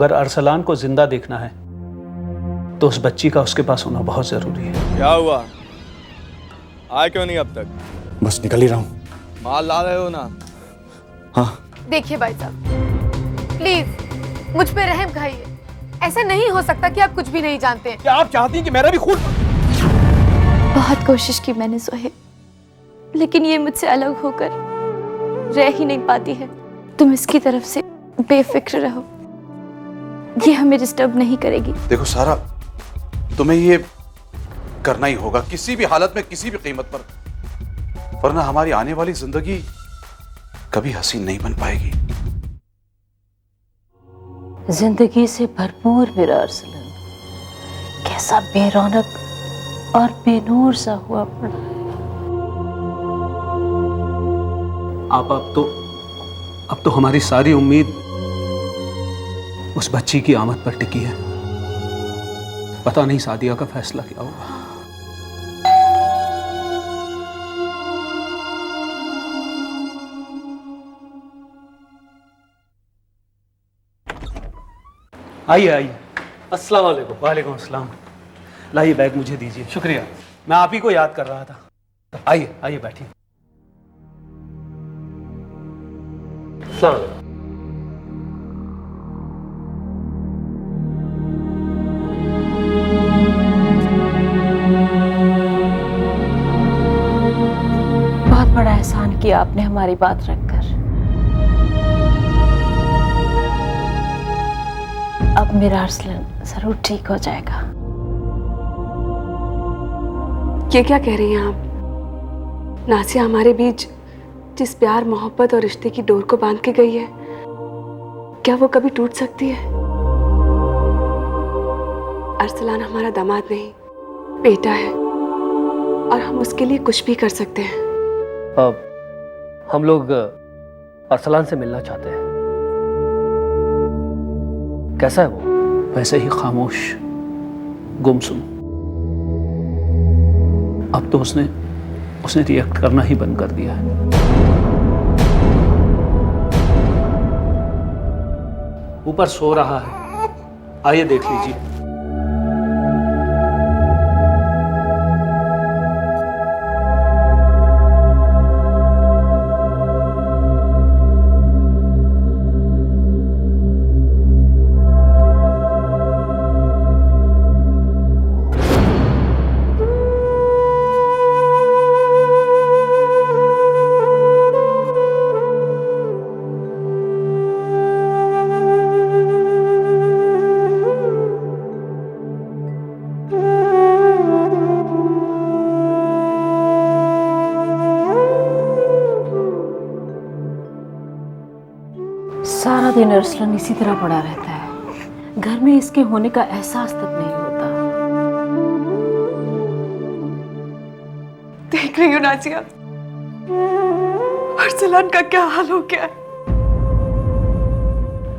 अगर अरसलान को जिंदा देखना है तो उस बच्ची का उसके पास होना बहुत जरूरी है। क्या हुआ, आए क्यों नहीं अब तक? बस निकल ही रहा हूँ। माल ला रहे हो ना? हाँ। देखिए भाई साहब, प्लीज मुझ पे रहम खाइए। ऐसा नहीं हो सकता कि आप कुछ भी नहीं जानते हैं। क्या आप चाहती हैं कि मेरा भी खून? बहुत कोशिश की मैंने सोहेब, लेकिन ये मुझसे अलग होकर रह ही नहीं पाती है। तुम इसकी तरफ से बेफिक्र रहो, ये हमें डिस्टर्ब नहीं करेगी। देखो सारा, तुम्हें ये करना ही होगा किसी भी हालत में, किसी भी कीमत पर, वरना हमारी आने वाली जिंदगी कभी हसीन नहीं बन पाएगी। जिंदगी से भरपूर मेरा अरसलान कैसा बेरौनक और बेनूर सा हुआ पड़ा है। आप अब तो हमारी सारी उम्मीद उस बच्ची की आमद पर टिकी है। पता नहीं सादिया का फैसला क्या होगा। आइए आइए। अस्सलाम वालेकुम। वालेकुम अस्सलाम। लाइए बैग मुझे दीजिए। शुक्रिया, मैं आप ही को याद कर रहा था। आइए आइए बैठिए। अस्सलाम वालेकुम। बहुत बड़ा एहसान किया आपने हमारी बात रखकर। अब मेरा अरसलान जरूर ठीक हो जाएगा। ये क्या कह रही हैं आप? नासिया हमारे बीच जिस प्यार, मोहब्बत और रिश्ते की डोर को बांध के गई है, क्या वो कभी टूट सकती है? अरसलान हमारा दामाद नहीं, बेटा है, और हम उसके लिए कुछ भी कर सकते हैं। हम लोग अरसलान से मिलना चाहते हैं। कैसा है वो? वैसे ही खामोश, गुमसुम। अब तो उसने रिएक्ट करना ही बंद कर दिया है। ऊपर सो रहा है, आइए देख लीजिए। सारा दिन अरसलान इसी तरह पड़ा रहता है, घर में इसके होने का एहसास तक नहीं होता। देख रही हो नाजिया, अरसलान का क्या हाल हो गया है।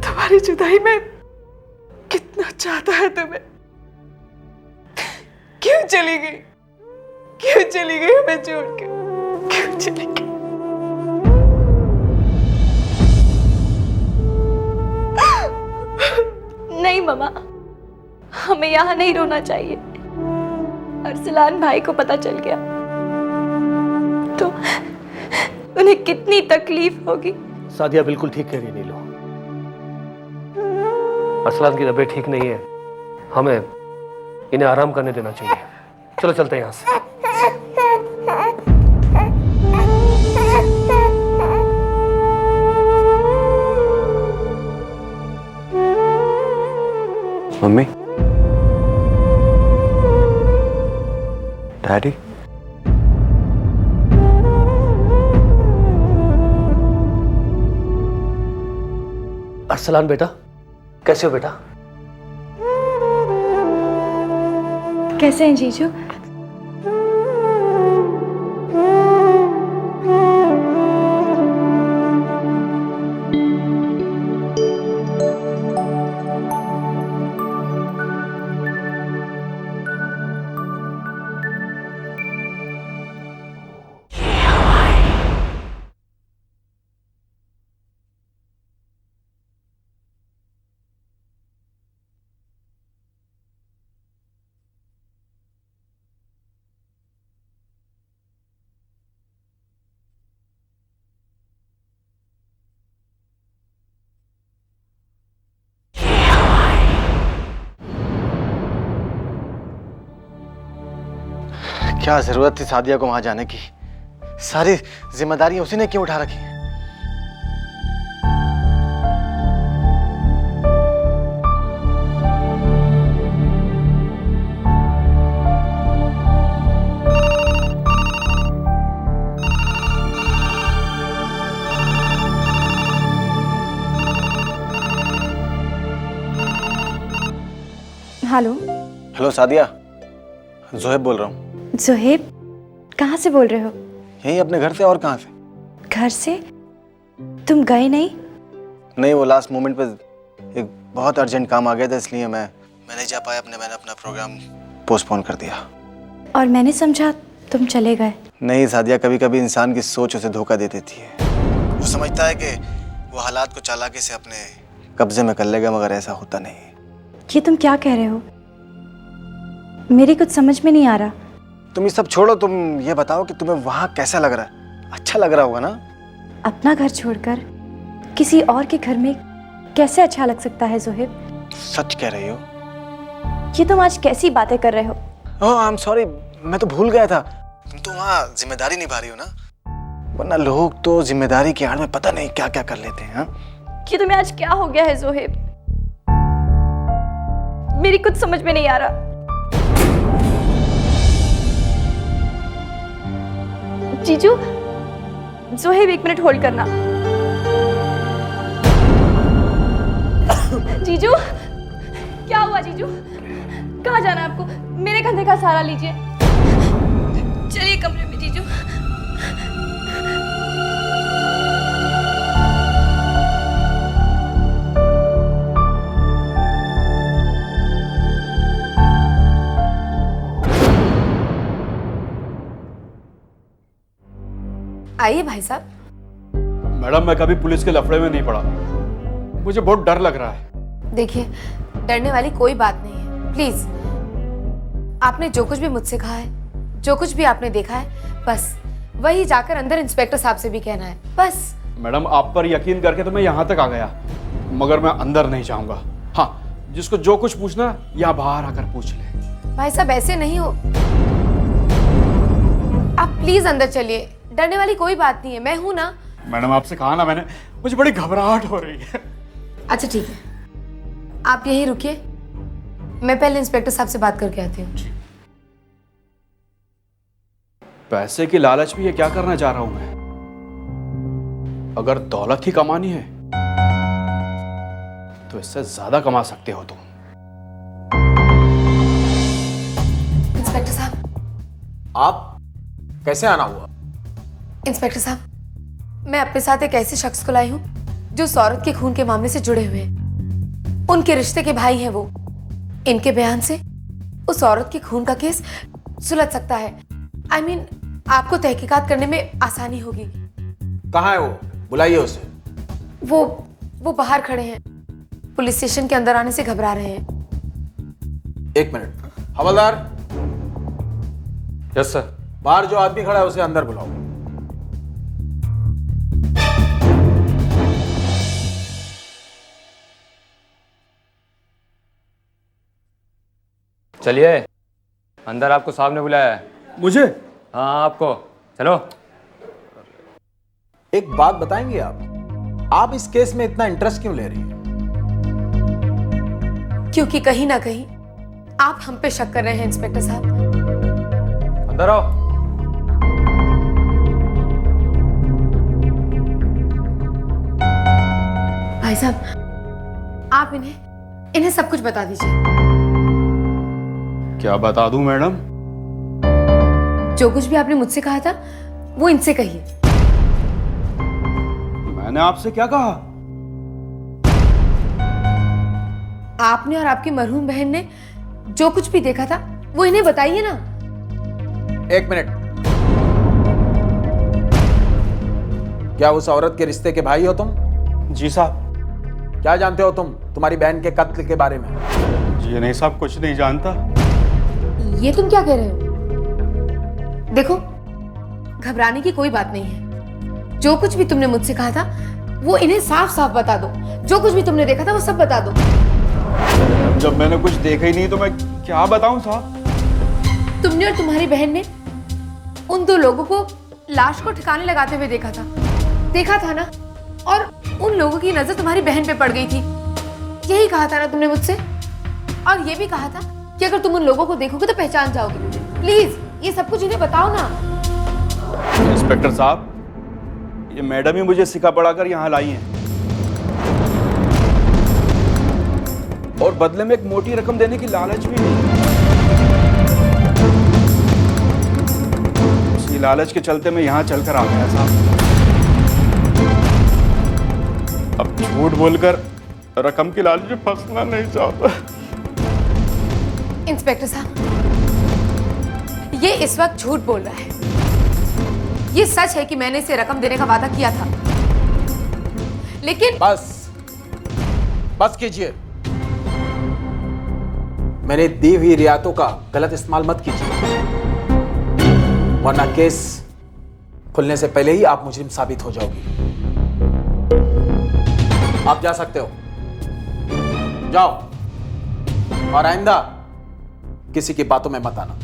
तुम्हारी जुदाई में कितना चाहता है तुम्हें। क्यों चली गई? क्यों चली गई हमें छोड़ के? क्यों चली गई? नहीं मम्मा, हमें यहाँ नहीं रोना चाहिए। अरसलान भाई को पता चल गया तो उन्हें कितनी तकलीफ होगी। सादिया बिल्कुल ठीक कह रही है नीलू। अरसलान की तबीयत ठीक नहीं है, हमें इन्हें आराम करने देना चाहिए। चलो चलते हैं यहाँ से। मम्मी, डैडी, अरसलान बेटा, कैसे हो बेटा? कैसे हैं जीजू? क्या जरूरत थी सादिया को वहां जाने की? सारी जिम्मेदारियां उसी ने क्यों उठा रखी हैं? हेलो। हेलो सादिया, जोहेब बोल रहा हूँ। जोहेब, कहाँ से बोल रहे हो? यही अपने घर से। और कहाँ से? घर से? तुम गए नहीं? नहीं, वो लास्ट मोमेंट पे एक बहुत अर्जेंट काम आ गया था, इसलिए मैं नहीं जा पाया। मैंने अपना प्रोग्राम पोस्टपोन कर दिया। और मैंने समझा तुम चले गए। नहीं सादिया, कभी कभी इंसान की सोच उसे धोखा दे देती है। वो समझता है कि वो हालात को चालाकी से अपने कब्जे में कर लेगा, मगर ऐसा होता नहीं। ये तुम क्या कह रहे हो? मेरी कुछ समझ में नहीं आ रहा। तुम ये सब छोड़ो, तुम ये बताओ कि तुम्हें वहां कैसा लग रहा है? अच्छा लग रहा होगा ना? अपना घर छोड़कर किसी और के घर में कैसे अच्छा लग सकता है जोहेब? सच कह रही हो? ये तुम आज कैसी बातें कर रहे हो? ओह आई एम सॉरी, मैं तो भूल गया था। तुम तो वहाँ जिम्मेदारी निभा रही हो ना, वरना लोग तो जिम्मेदारी की आड़ में पता नहीं क्या क्या कर लेते हैं। कि तुम्हें आज क्या हो गया है जोहेब? मेरी कुछ समझ में नहीं आ रहा। जीजू, जोहेब 1 मिनट होल्ड करना। जीजू, क्या हुआ जीजू? कहाँ जाना है आपको? मेरे कंधे का सहारा लीजिए। चलिए कमरे में जीजू। आइए भाई साहब। मैडम, मैं कभी पुलिस के लफड़े में नहीं पड़ा, मुझे बहुत डर लग रहा है। देखिए, डरने वाली कोई बात नहीं है। प्लीज, आपने जो कुछ भी मुझसे कहा है, जो कुछ भी आपने देखा है, बस वही जाकर अंदर इंस्पेक्टर साहब से भी कहना है, बस। मैडम, आप पर यकीन करके तो मैं यहाँ तक आ गया, मगर मैं अंदर नहीं जाऊंगा। हाँ, जिसको जो कुछ पूछना यहाँ बाहर आकर पूछ ले। भाई साहब, ऐसे नहीं हो। आप प्लीज अंदर चलिए, डरने वाली कोई बात नहीं है, मैं हूं ना। मैडम, आपसे कहा ना मैंने, मुझे बड़ी घबराहट हो रही है। अच्छा ठीक है, आप यहीं रुकिए, मैं पहले इंस्पेक्टर साहब से बात करके आती हूँ। पैसे की लालच में ये क्या करना चाह रहा हूं मैं? अगर दौलत ही कमानी है तो इससे ज्यादा कमा सकते हो तुम। इंस्पेक्टर साहब। आप कैसे आना हुआ? इंस्पेक्टर साहब, मैं अपने साथ एक ऐसे शख्स को लाई हूँ जो उस औरत के खून के मामले से जुड़े हुए हैं। उनके रिश्ते के भाई हैं वो। इनके बयान से उस औरत के खून का केस सुलझ सकता है। I mean, आपको तहकीकात करने में आसानी होगी। कहाँ है वो? बुलाइए उसे। वो बाहर खड़े हैं, पुलिस स्टेशन के अंदर आने से घबरा रहे हैं। 1 मिनट। हवलदार। Yes sir. बाहर जो आदमी खड़ा है उसे अंदर बुलाओ। चलिए, अंदर आपको साहब ने बुलाया है। मुझे? हाँ, आपको। चलो। एक बात बताएंगे आप इस केस में इतना इंटरेस्ट क्यों ले रही हैं? क्योंकि कहीं ना कहीं आप हम पे शक कर रहे हैं इंस्पेक्टर साहब। अंदर आओ। भाई साहब, आप इन्हें सब कुछ बता दीजिए। क्या बता दूं मैडम? जो कुछ भी आपने मुझसे कहा था वो इनसे कहिए। मैंने आपसे क्या कहा? आपने और आपकी मरहूम बहन ने जो कुछ भी देखा था वो इन्हें बताइए ना। 1 मिनट। क्या उस औरत के रिश्ते के भाई हो तुम? जी साहब। क्या जानते हो तुम तुम्हारी बहन के कत्ल के बारे में? जी नहीं साहब, कुछ नहीं जानता। ये तुम क्या कह रहे हो? देखो, घबराने की कोई बात नहीं है। जो कुछ भी तुमने मुझसे कहा था वो इन्हें साफ साफ बता दो। जो कुछ भी तुमने देखा था वो सब बता दो। जब मैंने कुछ देखा ही नहीं तो मैं क्या बताऊं साहब? तुमने और तुम्हारी बहन ने उन दो लोगों को लाश को ठिकाने लगाते हुए देखा था ना? और उन लोगों की नजर तुम्हारी बहन पे पड़ गई थी। यही कहा था ना तुमने मुझसे? और ये भी कहा था कि अगर तुम उन लोगों को देखोगे तो पहचान जाओगे। प्लीज ये सब कुछ इन्हें बताओ ना। इंस्पेक्टर साहब, ये मैडम ही मुझे सिखा पढ़ाकर यहाँ लाई हैं और बदले में एक मोटी रकम देने की लालच भी नहीं। उसी लालच के चलते मैं यहाँ चलकर आ गया साहब। अब झूठ बोलकर रकम की लालच में फंसना नहीं चाहता। इंस्पेक्टर साहब, ये इस वक्त झूठ बोल रहा है। ये सच है कि मैंने इसे रकम देने का वादा किया था, लेकिन बस कीजिए। मैंने दी हुई रियायतों का गलत इस्तेमाल मत कीजिए, वरना केस खुलने से पहले ही आप मुजरिम साबित हो जाओगी। आप जा सकते हो, जाओ, और आइंदा किसी की बातों में मत आना।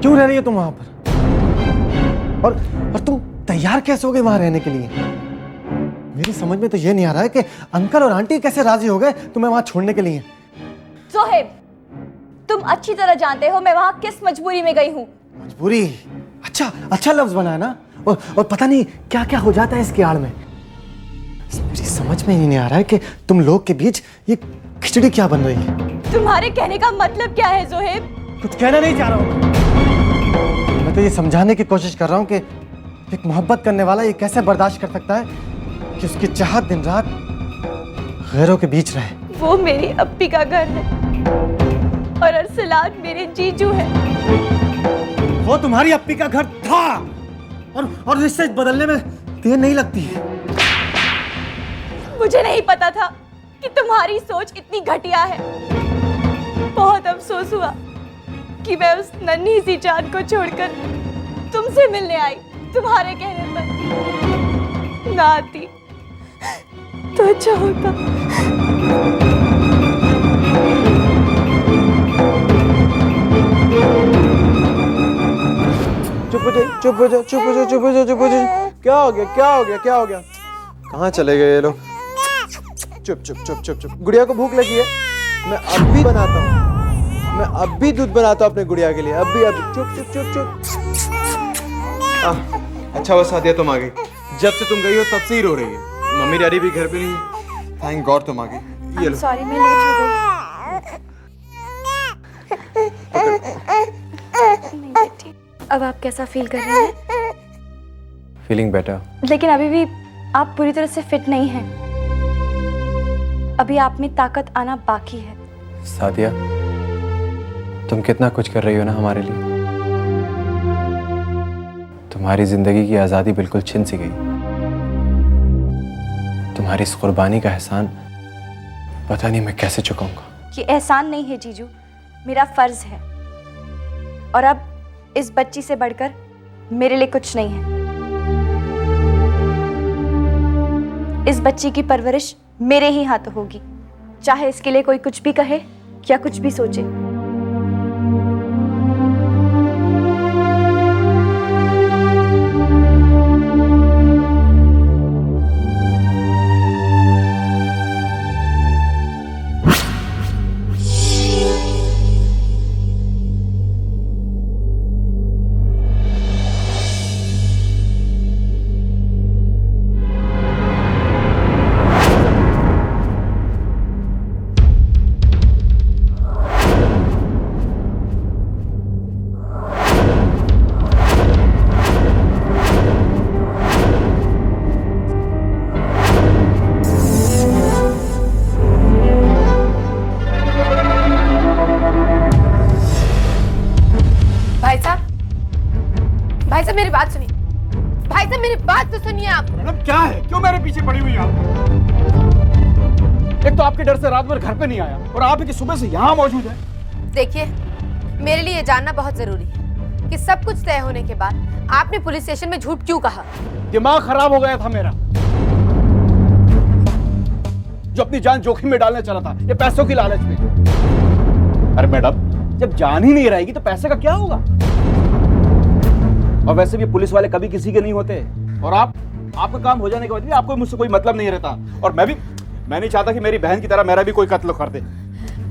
क्यों रह रही हो तुम वहां पर? और तुम तैयार कैसे हो गए वहां रहने के लिए? मेरी समझ में तो ये नहीं आ रहा है कि अंकल और आंटी कैसे राजी हो गए तुम्हें वहां छोड़ने के लिए। जोहेब, तुम अच्छी तरह जानते हो मैं वहां किस मजबूरी में गई हूँ। मजबूरी? अच्छा लफ्ज बनाया ना। और पता नहीं क्या क्या हो जाता है इसकी आड़ में। मेरी समझ में ही नहीं आ रहा है कि तुम लोग के बीच ये खिचड़ी क्या बन रही है। तुम्हारे कहने का मतलब क्या है जोहेब? कुछ कहना नहीं चाह रहा हूँ। मैं तो ये समझाने की कोशिश कर रहा हूँ कि एक मोहब्बत करने वाला ये कैसे बर्दाश्त कर सकता है कि उसकी चाहत दिन रात गैरों के बीच रहे। वो मेरी अप्पी का घर है और अरसलान मेरे जीजू है। वो तुम्हारी अप्पी का घर था और रिश्ते बदलने में देर नहीं लगती है। मुझे नहीं पता था कि तुम्हारी सोच इतनी घटिया है। बहुत अफसोस हुआ कि मैं उस नन्ही सी जान को छोड़कर तुमसे मिलने आई। तुम्हारे कहने पर ना आती तो अच्छा होता। चुप हो जा। क्या हो गया? कहाँ चले गए ये लोग? चुप। गुड़िया को भूख लगी है, मैं अब भी बनाता हूँ। मैं अब भी दूध बनाता हूँ अपने गुड़िया के लिए। अभी चुप। अच्छा हुआ सादिया तुम आ गई। जब से तुम गई हो तब से ही रो रही है। मम्मी डैडी भी घर पे नहीं है। थैंक गॉड तुम आ गई। ये लो। सॉरी मैं लेट हो गई। नहीं बेटी, अब आप कैसा फील कर रहे हैं? Feeling better. लेकिन अभी भी आप पूरी तरह से फिट नहीं हैं। अभी आप में ताकत आना बाकी है। सादिया, तुम कितना कुछ कर रही हो ना हमारे लिए। तुम्हारी जिंदगी की आज़ादी बिल्कुल छिन सी गई। तुम्हारी इस कुर्बानी का एहसान पता नहीं मैं कैसे चुकाऊंगा। ये एहसान नहीं है जीजू, मेरा फर्ज है। और अब इस बच्ची से बढ़कर मेरे लिए कुछ नहीं है। इस बच्ची की परवरिश मेरे ही हाथों होगी, चाहे इसके लिए कोई कुछ भी कहे या कुछ भी सोचे। मेरी बात तो सुनिए आप। मैडम क्या है, क्यों मेरे पीछे पड़ी हुई आप? एक तो आपके डर से रात भर घर पे नहीं आया और आप की सुबह से यहाँ मौजूद है। देखिए, मेरे लिए ये जानना बहुत जरूरी है कि सब कुछ तय होने के बाद आपने पुलिस स्टेशन में झूठ क्यों कहा? दिमाग खराब हो गया था मेरा, जो अपनी जान जोखिम में डालने चला था ये पैसों की लालच में। अरे मैडम, जब जान ही नहीं रहेगी तो पैसे का क्या होगा? और वैसे भी पुलिस वाले कभी किसी के नहीं होते, और आपका काम हो जाने के बाद भी आपको मुझसे कोई मतलब नहीं रहता। और मैं नहीं चाहता कि मेरी बहन की तरह मेरा भी कोई कत्ल कर दे।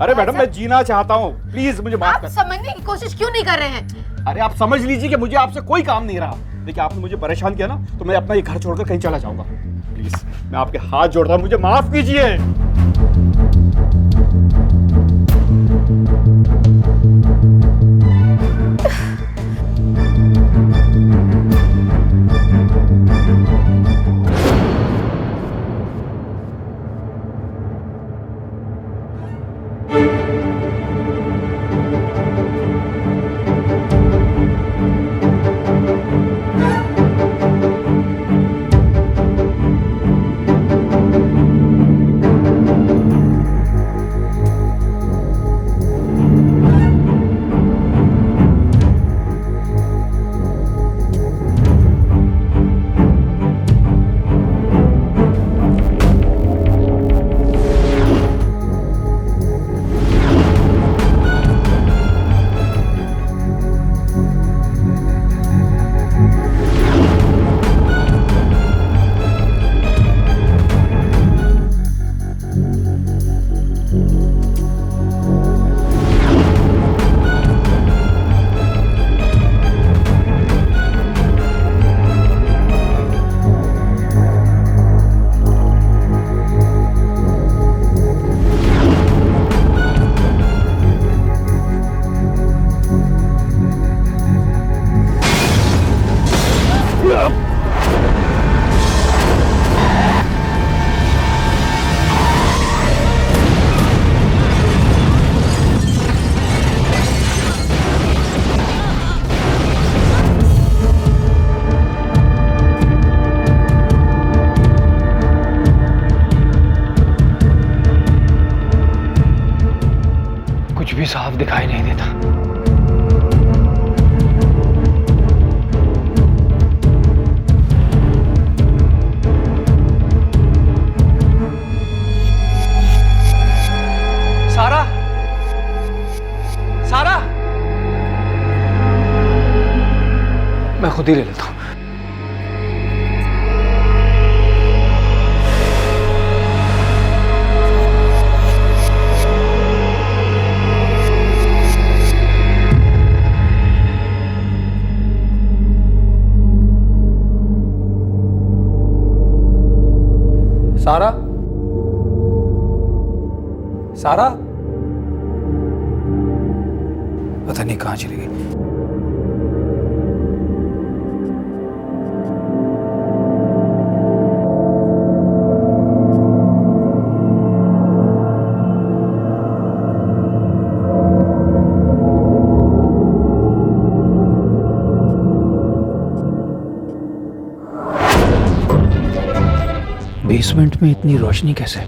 अरे मैडम, मैं जीना चाहता हूँ, प्लीज मुझे माफ कर। आप समझने की कोशिश क्यों नहीं कर रहे हैं? अरे आप समझ लीजिए कि मुझे आपसे कोई काम नहीं रहा। देखिए, आपने मुझे परेशान किया ना, तो मैं अपना ये घर छोड़कर कहीं चला जाऊंगा। प्लीज, मैं आपके हाथ जोड़ता हूँ, मुझे माफ कीजिए। कुछ भी साफ दिखाई नहीं देता। सारा, सारा, मैं खुद ही ले लेता हूं। सारा, सारा, पता नहीं कहां चली गई। बेसमेंट में इतनी रोशनी कैसे?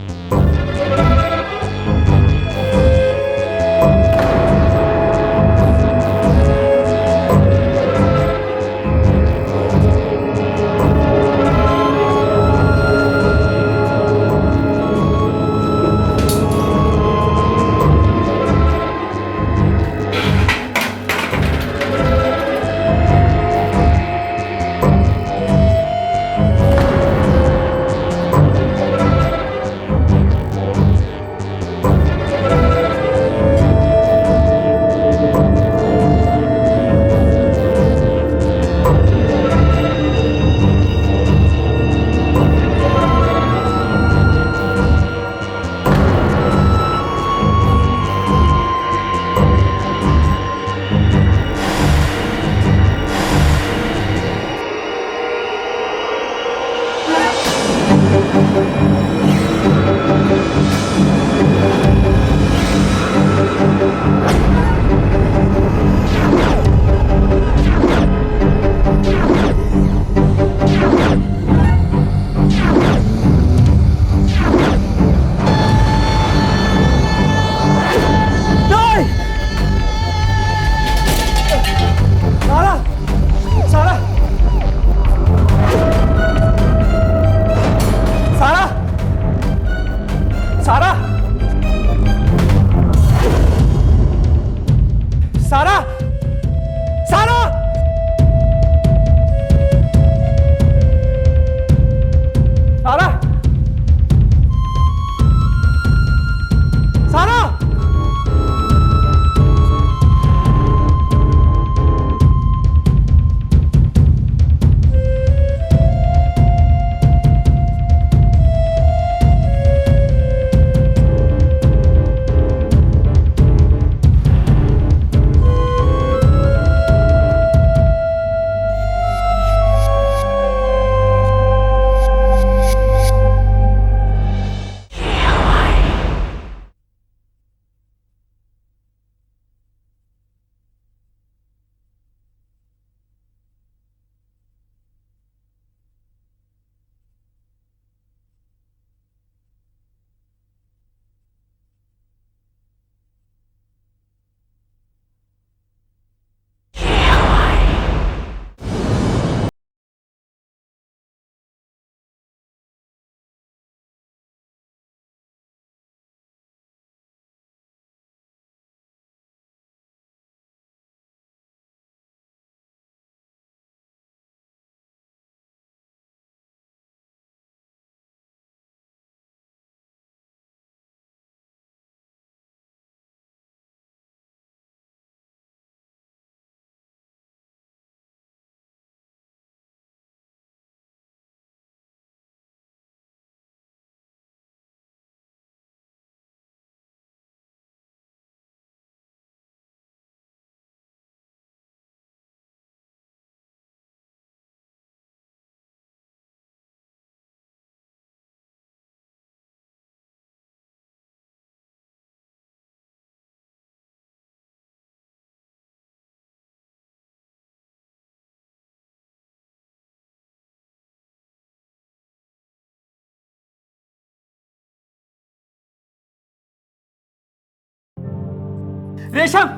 रेशम,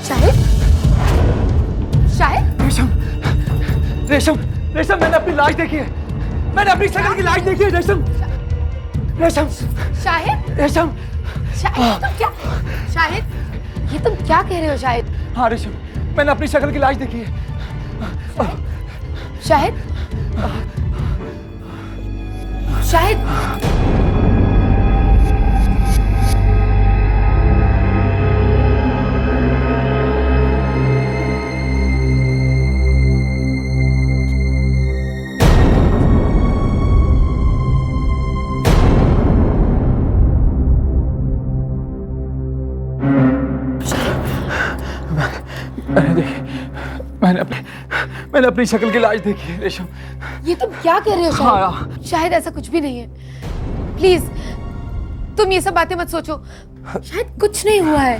शाहिद, शाहिद, रेशम, रेशम, रेशम, मैंने अपनी लाश देखी है, मैंने अपनी शक्ल की लाश देखी है। रेशम, रेशम, शाहिद, रेशम, शाहिद, तुम क्या, शाहिद, ये तुम क्या कह रहे हो शाहिद? हाँ रेशम, मैंने अपनी शक्ल की लाश देखी है। शाहिद, शाहिद, मैंने अपनी शक्ल की लाश देखी है रेशम। ये तुम क्या कह रहे हो शाहिद? शाहिद ऐसा कुछ भी नहीं है, प्लीज तुम ये सब बातें मत सोचो। शायद कुछ नहीं हुआ है,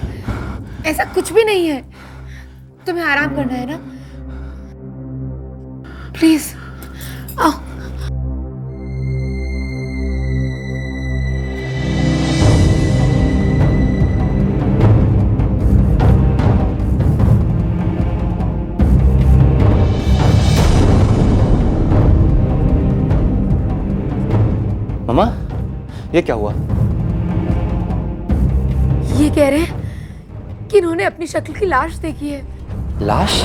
ऐसा कुछ भी नहीं है। तुम्हें आराम करना है ना, प्लीज आओ। मामा, ये क्या हुआ? ये कह रहे हैं कि इन्होंने अपनी शक्ल की लाश देखी है। लाश?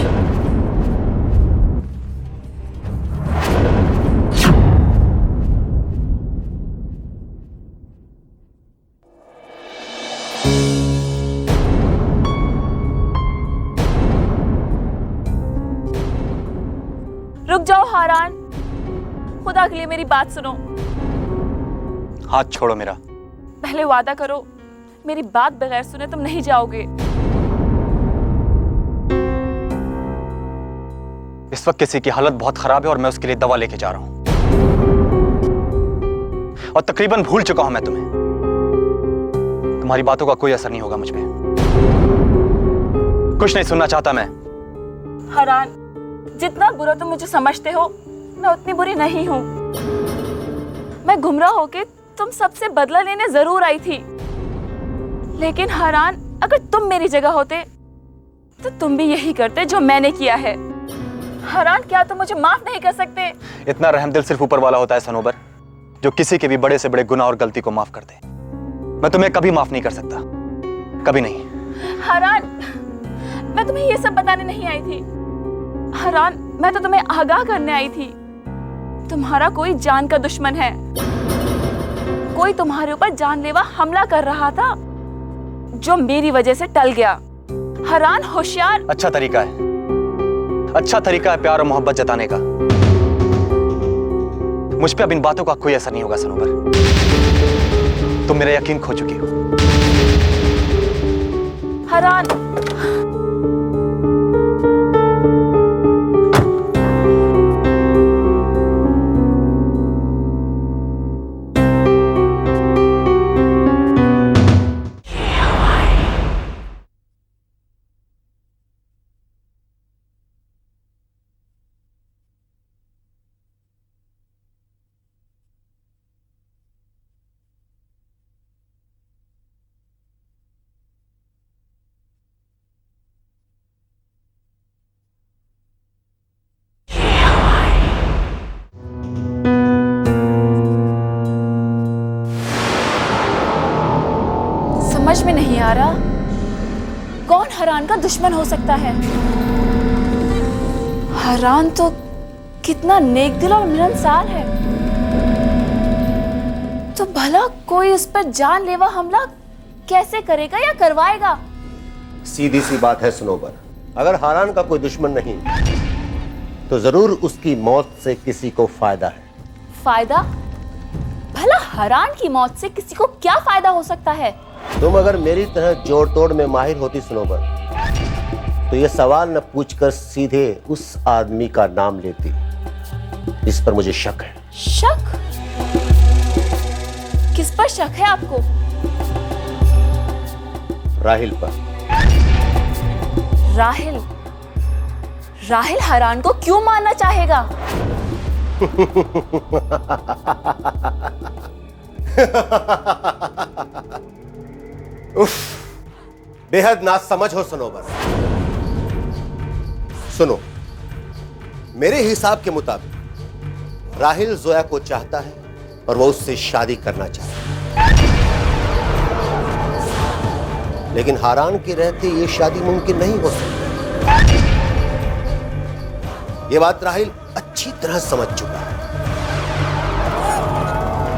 रुक जाओ हारान, खुदा के लिए मेरी बात सुनो। हाथ छोड़ो मेरा। पहले वादा करो, मेरी बात बगैर सुने तुम नहीं जाओगे। इस वक्त किसी की हालत बहुत खराब है और मैं उसके लिए दवा लेके जा रहा हूं, और तकरीबन भूल चुका हूं मैं तुम्हें। तुम्हारी बातों का कोई असर नहीं होगा मुझ पे। कुछ नहीं सुनना चाहता मैं। हारान, जितना बुरा तुम मुझे समझते हो, मैं उतनी बुरी नहीं हूं। मैं गुमराह होके तुम सबसे बदला लेने जरूर आई थी, लेकिन हारान, अगर तुम मेरी जगह होते तो तुम भी यही करते जो मैंने किया है। हारान, क्या तुम मुझे माफ नहीं कर सकते? इतना रहमदिल सिर्फ ऊपर वाला होता है सनोबर, जो किसी के भी बड़े से बड़े गुनाह और गलती को माफ कर दे। मैं तुम्हें कभी माफ नहीं कर सकता, कभी नहीं। हारान, मैं तुम्हें ये सब बताने नहीं आई थी। हारान, मैं तो तुम्हें आगाह करने आई थी। तुम्हारा कोई जान का दुश्मन है, कोई तुम्हारे ऊपर जानलेवा हमला कर रहा था, जो मेरी वजह से टल गया। हारान, होशियार। अच्छा तरीका है, अच्छा तरीका है प्यार और मोहब्बत जताने का। मुझ पे अब इन बातों का कोई असर नहीं होगा सनोबर। तुम मेरा यकीन खो चुकी हो। हारान, समझ में नहीं आ रहा कौन हारान का दुश्मन हो सकता है। हारान तो कितना नेक दिल और मिलनसार है, तो भला कोई उस पर जानलेवा हमला कैसे करेगा या करवाएगा? सीधी सी बात है सनोबर, अगर हारान का कोई दुश्मन नहीं तो जरूर उसकी मौत से किसी को फायदा है। फायदा? भला हारान की मौत से किसी को क्या फायदा हो सकता है? तुम अगर मेरी तरह जोड़ तोड़ में माहिर होती सनोबर, तो ये सवाल न पूछकर सीधे उस आदमी का नाम लेती जिस पर मुझे शक है। शक? किस पर शक है आपको? राहिल पर। राहिल? राहिल हारान को क्यों मारना चाहेगा? उफ, बेहद नासमझ हो सनोबर। सुनो, मेरे हिसाब के मुताबिक राहिल जोया को चाहता है और वो उससे शादी करना चाहता है, लेकिन हारान के रहते ये शादी मुमकिन नहीं हो सकती। ये बात राहिल अच्छी तरह समझ चुका है,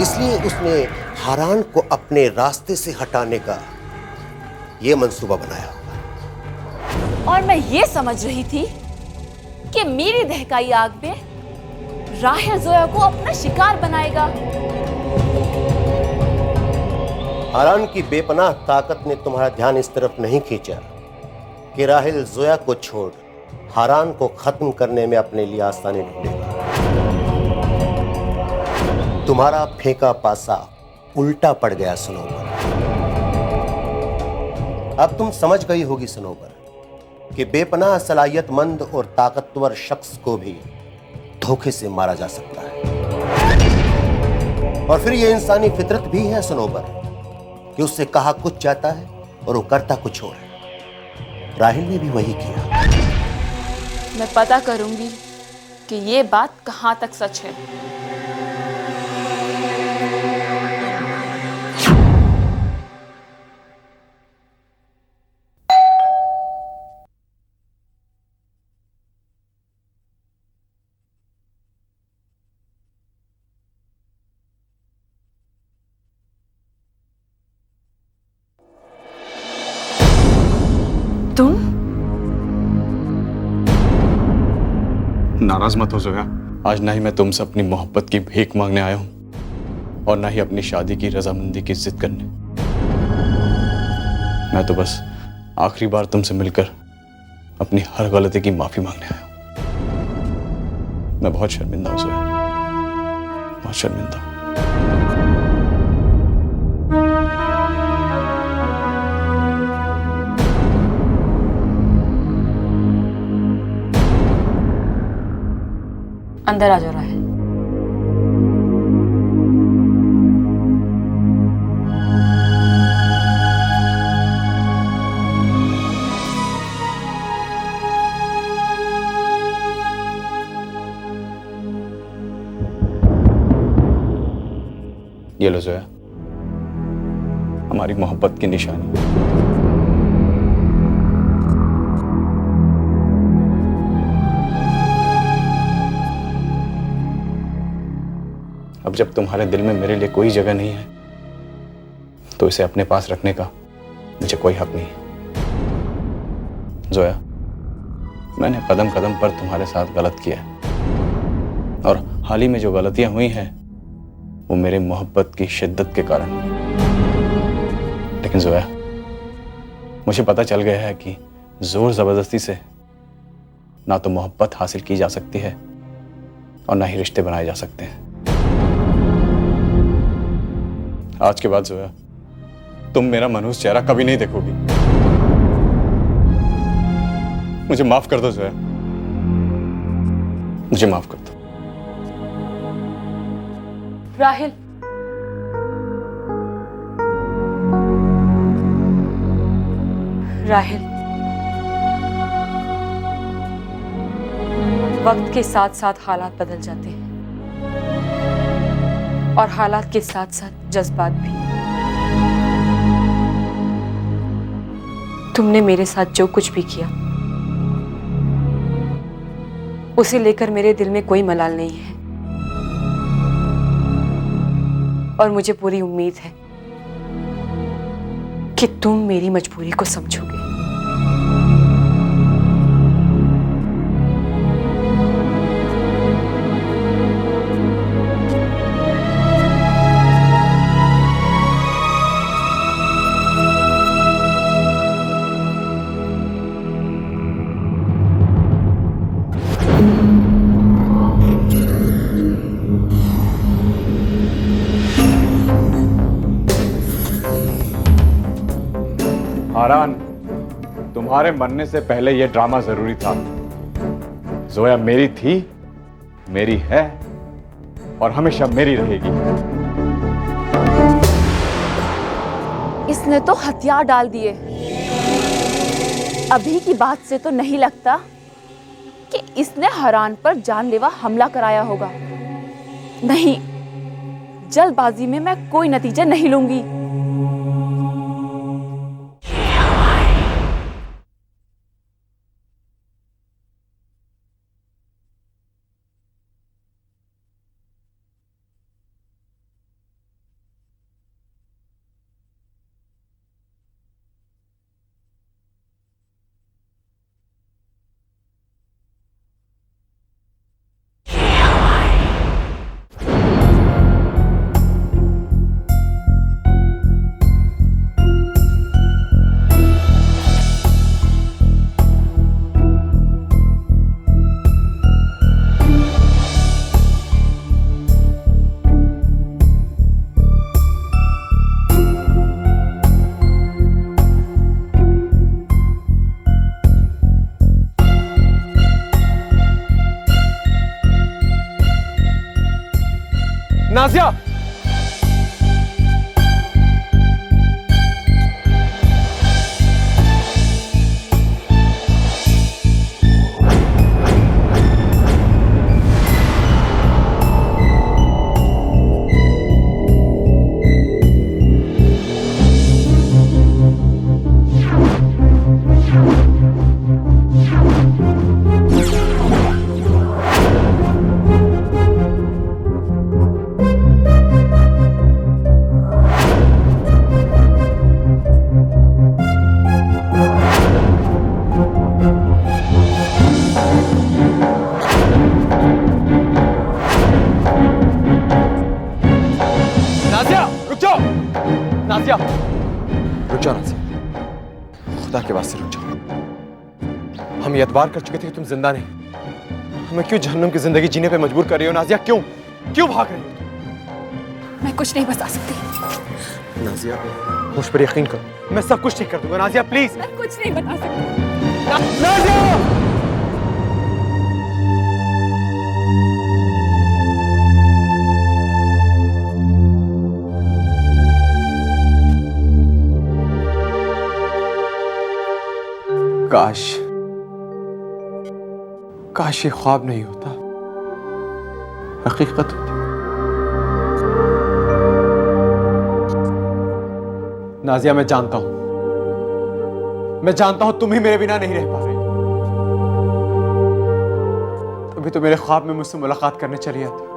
इसलिए उसने हारान को अपने रास्ते से हटाने का यह मंसूबा बनाया होगा। और मैं ये समझ रही थी कि मेरी दहकाई आग में राहिल जोया को अपना शिकार बनाएगा। हारान की बेपनाह ताकत ने तुम्हारा ध्यान इस तरफ नहीं खींचा कि राहिल जोया को छोड़ हारान को खत्म करने में अपने लिए आसानी ढूंढेगा। तुम्हारा फेंका पासा उल्टा पड़ गया सनोबर। अब तुम समझ गई होगी सनोबर कि बेपनाह सलाहियतमंद और ताकतवर शख्स को भी धोखे से मारा जा सकता है। और फिर यह इंसानी फितरत भी है सनोबर कि उससे कहा कुछ जाता है और वो करता कुछ और है। राहिल ने भी वही किया। मैं पता करूंगी कि ये बात कहां तक सच है। तुम नाराज मत हो जोया। आज ना ही मैं तुमसे अपनी मोहब्बत की भीख मांगने आया हूं और ना ही अपनी शादी की रजामंदी की जिद करने। मैं तो बस आखिरी बार तुमसे मिलकर अपनी हर गलती की माफी मांगने आया हूं। मैं बहुत शर्मिंदा हूं जोया, बहुत शर्मिंदा हूं। अंदर आ जा रहा है। ये लो जोया, हमारी मोहब्बत की निशानी। अब जब तुम्हारे दिल में मेरे लिए कोई जगह नहीं है तो इसे अपने पास रखने का मुझे कोई हक नहीं है। जोया, मैंने कदम कदम पर तुम्हारे साथ गलत किया है और हाल ही में जो गलतियां हुई हैं वो मेरे मोहब्बत की शिद्दत के कारण। लेकिन जोया, मुझे पता चल गया है कि जोर जबरदस्ती से ना तो मोहब्बत हासिल की जा सकती है और ना ही रिश्ते बनाए जा सकते हैं। आज के बाद जोया, तुम मेरा मनहूस चेहरा कभी नहीं देखोगी। मुझे माफ कर दो जोया, मुझे माफ कर दो। राहिल, राहिल, वक्त के साथ साथ हालात बदल जाते हैं और हालात के साथ साथ जज्बात भी। तुमने मेरे साथ जो कुछ भी किया उसे लेकर मेरे दिल में कोई मलाल नहीं है और मुझे पूरी उम्मीद है कि तुम मेरी मजबूरी को समझोगे। हारान, तुम्हारे मरने से पहले यह ड्रामा जरूरी था। जोया मेरी थी, मेरी है और हमेशा मेरी रहेगी। इसने तो हथियार डाल दिए। अभी की बात से तो नहीं लगता कि इसने हरान पर जानलेवा हमला कराया होगा। नहीं, जल्दबाजी में मैं कोई नतीजा नहीं लूंगी। नाजिया, नाजिया, रुक जाओ नाजिया, खुदा के वास्ते रुक जाओ। हम ये एतबार कर चुके थे कि तुम जिंदा नहीं। हमें क्यों जहन्नुम की जिंदगी जीने पे मजबूर कर रही हो नाजिया? क्यों क्यों भाग रही हो? मैं कुछ नहीं बता सकती। नाजिया, मुझ पर यकीन करो, मैं सब कुछ ठीक कर दूंगा। नाजिया प्लीज। मैं कुछ नहीं बता सकती। नाजिया! काश ये ख्वाब नहीं होता, हकीकत होती। नाजिया, मैं जानता हूं तुम ही मेरे बिना नहीं रह पा रही। अभी तो मेरे ख्वाब में मुझसे मुलाकात करने चली आती।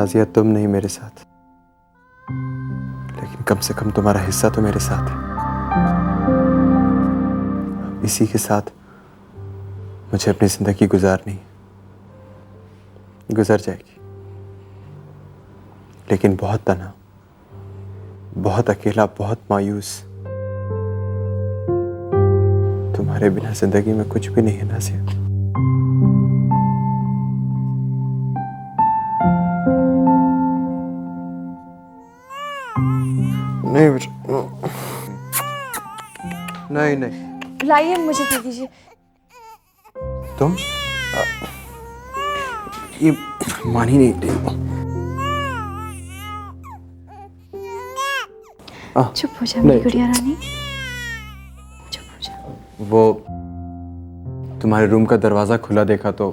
नाजिया तुम नहीं मेरे साथ, लेकिन कम से कम तुम्हारा हिस्सा तो मेरे साथ है। इसी के साथ मुझे अपनी जिंदगी गुजारनी, गुजर जाएगी, लेकिन बहुत तन्हा, बहुत अकेला, बहुत मायूस। तुम्हारे बिना जिंदगी में कुछ भी नहीं है नाज़िया। नहीं बेटा, नहीं नहीं। लाइए, मुझे दे दीजिए। तुम ये मान ही नहीं रही। चुप हो जा मेरी गुड़िया रानी, चुप हो जा। वो तुम्हारे रूम का दरवाजा खुला देखा तो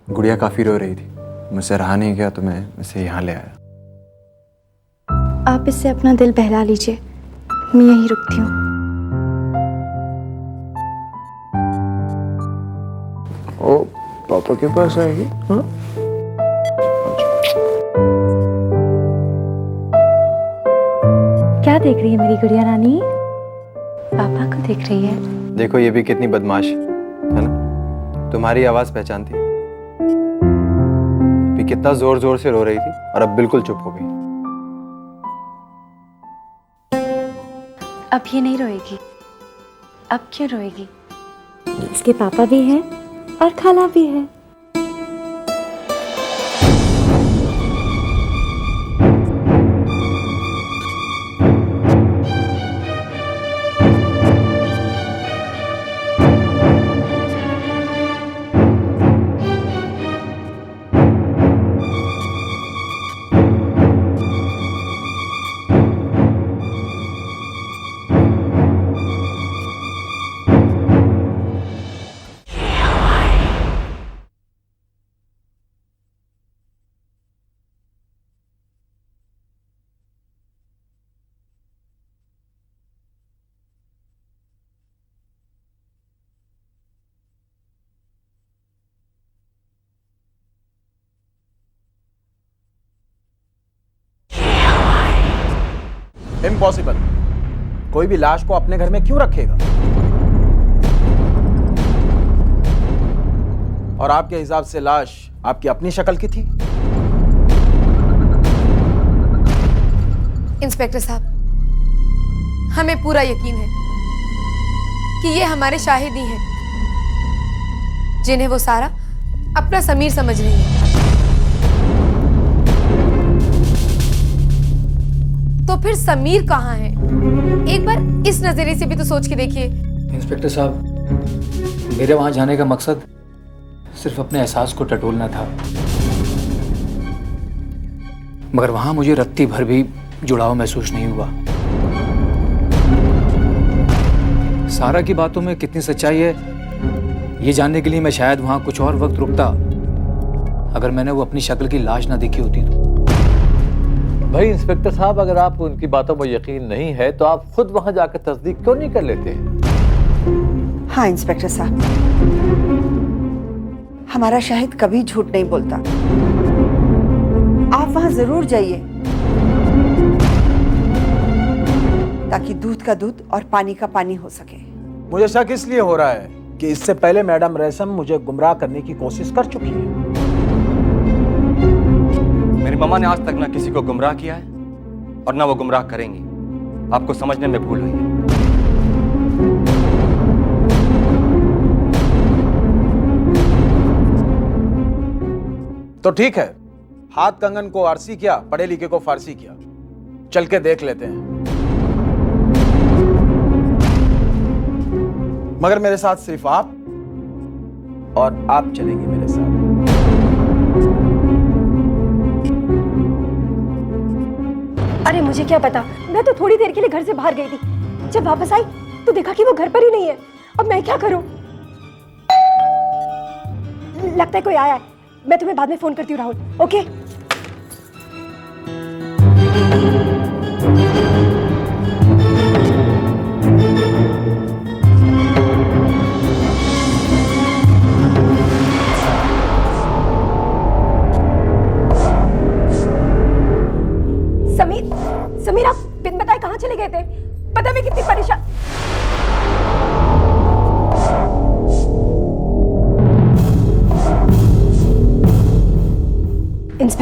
गुड़िया काफी रो रही थी, मुझसे रहा नहीं गया तो मैं इसे यहाँ ले आया। आप इससे अपना दिल बहला लीजिए, मैं यहीं रुकती हूँ। ओ पापा के पास आएगी? हाँ? क्या देख रही है मेरी गुड़िया रानी? पापा को देख रही है। देखो ये भी कितनी बदमाश है ना, तुम्हारी आवाज पहचानती है। अभी कितना जोर जोर से रो रही थी और अब बिल्कुल चुप हो गई। अब ये नहीं रोएगी। अब क्यों रोएगी? इसके पापा भी हैं और खाला भी है। इम्पॉसिबल। कोई भी लाश को अपने घर में क्यों रखेगा? और आपके हिसाब से लाश आपकी अपनी शक्ल की थी? इंस्पेक्टर साहब, हमें पूरा यकीन है कि ये हमारे शाहिद ही हैं, जिन्हें वो सारा अपना समीर समझ रही है। तो फिर समीर कहाँ है? एक बार इस नजरिए से भी तो सोच के देखिए। इंस्पेक्टर साहब, मेरे वहां जाने का मकसद सिर्फ अपने एहसास को टटोलना था, मगर वहां मुझे रत्ती भर भी जुड़ाव महसूस नहीं हुआ। सारा की बातों में कितनी सच्चाई है ये जानने के लिए मैं शायद वहां कुछ और वक्त रुकता, अगर मैंने वो अपनी शक्ल की लाश ना देखी होती तो। भाई इंस्पेक्टर साहब, अगर आपको उनकी बातों पर यकीन नहीं है तो आप खुद वहां जाकर तस्दीक क्यों नहीं कर लेते हैं? हाँ इंस्पेक्टर साहब, हमारा शाहिद कभी झूठ नहीं बोलता। आप वहां जरूर जाइए ताकि दूध का दूध और पानी का पानी हो सके। मुझे शक इसलिए हो रहा है कि इससे पहले मैडम रेशम मुझे गुमराह करने की कोशिश कर चुकी है। मेरी मम्मा ने आज तक ना किसी को गुमराह किया है और ना वो गुमराह करेंगी। आपको समझने में भूल हुई है। तो ठीक है, हाथ कंगन को आरसी किया, पढ़े लिखे को फारसी किया। चल के देख लेते हैं, मगर मेरे साथ सिर्फ आप और आप चलेंगे मेरे साथ। अरे मुझे क्या पता, मैं तो थोड़ी देर के लिए घर से बाहर गई थी। जब वापस आई तो देखा कि वो घर पर ही नहीं है। अब मैं क्या करूं? लगता है कोई आया है। मैं तुम्हें बाद में फोन करती हूँ राहुल। ओके?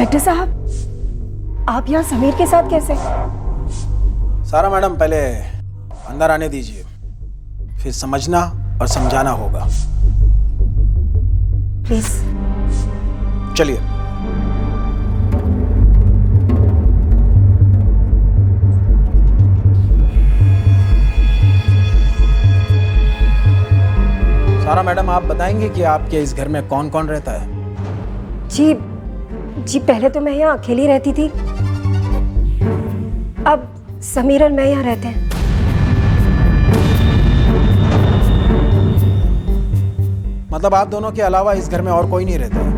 इंस्पेक्टर साहब, आप यहाँ समीर के साथ कैसे? सारा मैडम, पहले अंदर आने दीजिए, फिर समझना और समझाना होगा। प्लीज। चलिए। सारा मैडम, आप बताएंगे कि आपके इस घर में कौन कौन रहता है? जी पहले तो मैं यहाँ अकेली रहती थी, अब समीर और मैं यहाँ रहते हैं। मतलब आप दोनों के अलावा इस घर में और कोई नहीं रहता है?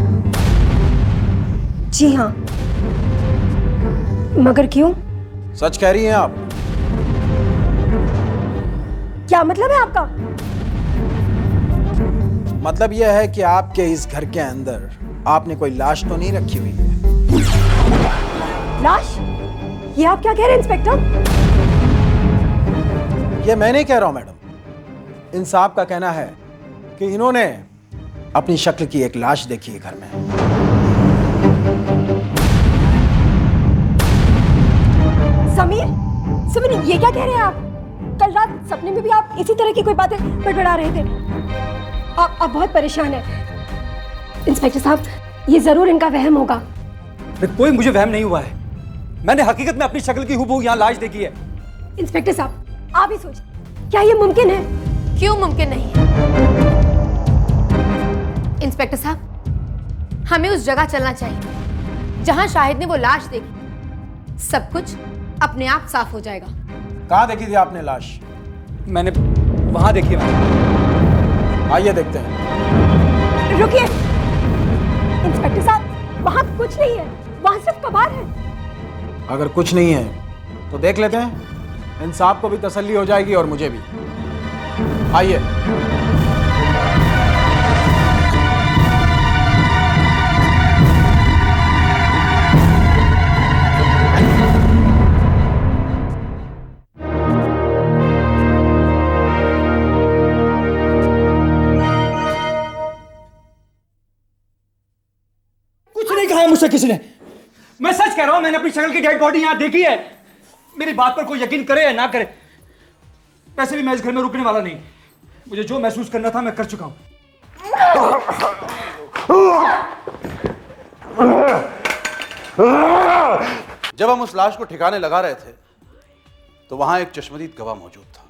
जी हाँ। मगर क्यों? सच कह रही हैं आप? क्या मतलब है आपका? मतलब यह है कि आपके इस घर के अंदर आपने कोई लाश तो नहीं रखी हुई है? लाश? ये आप क्या कह रहे हैं इंस्पेक्टर? ये मैं नहीं कह रहा हूं मैडम, इन साहब का कहना है कि इन्होंने अपनी शक्ल की एक लाश देखी है घर में। समीर, ये क्या कह रहे हैं आप? कल रात सपने में भी आप इसी तरह की कोई बातें बड़बड़ा रहे थे। आप बहुत परेशान हैं। इंस्पेक्टर साहब, ये जरूर इनका वहम होगा। कोई मुझे वहम नहीं हुआ है, मैंने हकीकत में अपनी शक्ल की हुबहू यहाँ लाश देखी है। इंस्पेक्टर साहब, आप ही सोच, क्या ये मुमकिन है? क्यों मुमकिन नहीं है? इंस्पेक्टर साहब, हमें उस जगह चलना चाहिए जहां शाहिद ने वो लाश देखी। सब कुछ अपने आप साफ हो जाएगा। कहाँ देखी थी आपने लाश? मैंने वहां देखी है। आइए देखते हैं। रुकिए इंस्पेक्टर साहब, वहां कुछ नहीं है, वहां सिर्फ कबाड़ है। अगर कुछ नहीं है तो देख लेते हैं, इन साहब को भी तसल्ली हो जाएगी और मुझे भी। आइए। कुछ नहीं कहा मुझसे किसी ने, मैं सच कह रहा हूं, मैंने अपनी शक्ल की डेड बॉडी यहां देखी है। मेरी बात पर कोई यकीन करे या ना करे, वैसे भी मैं इस घर में रुकने वाला नहीं। मुझे जो महसूस करना था मैं कर चुका हूं। जब हम उस लाश को ठिकाने लगा रहे थे तो वहां एक चश्मदीद गवाह मौजूद था,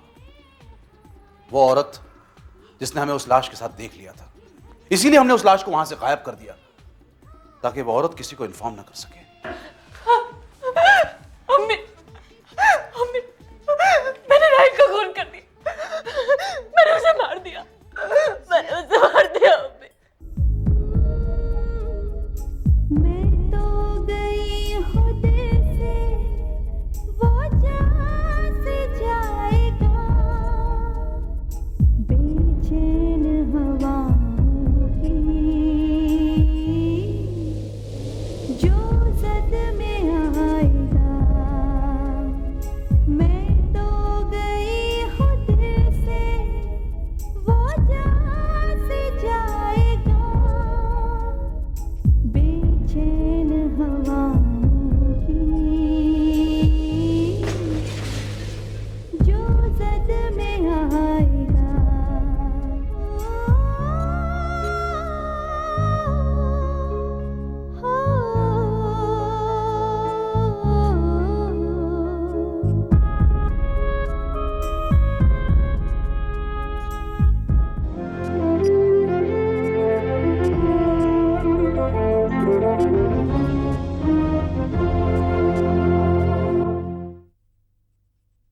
वो औरत जिसने हमें उस लाश के साथ देख लिया था। इसीलिए हमने उस लाश को वहां से गायब कर दिया ताकि वो औरत किसी को इन्फॉर्म ना कर सके।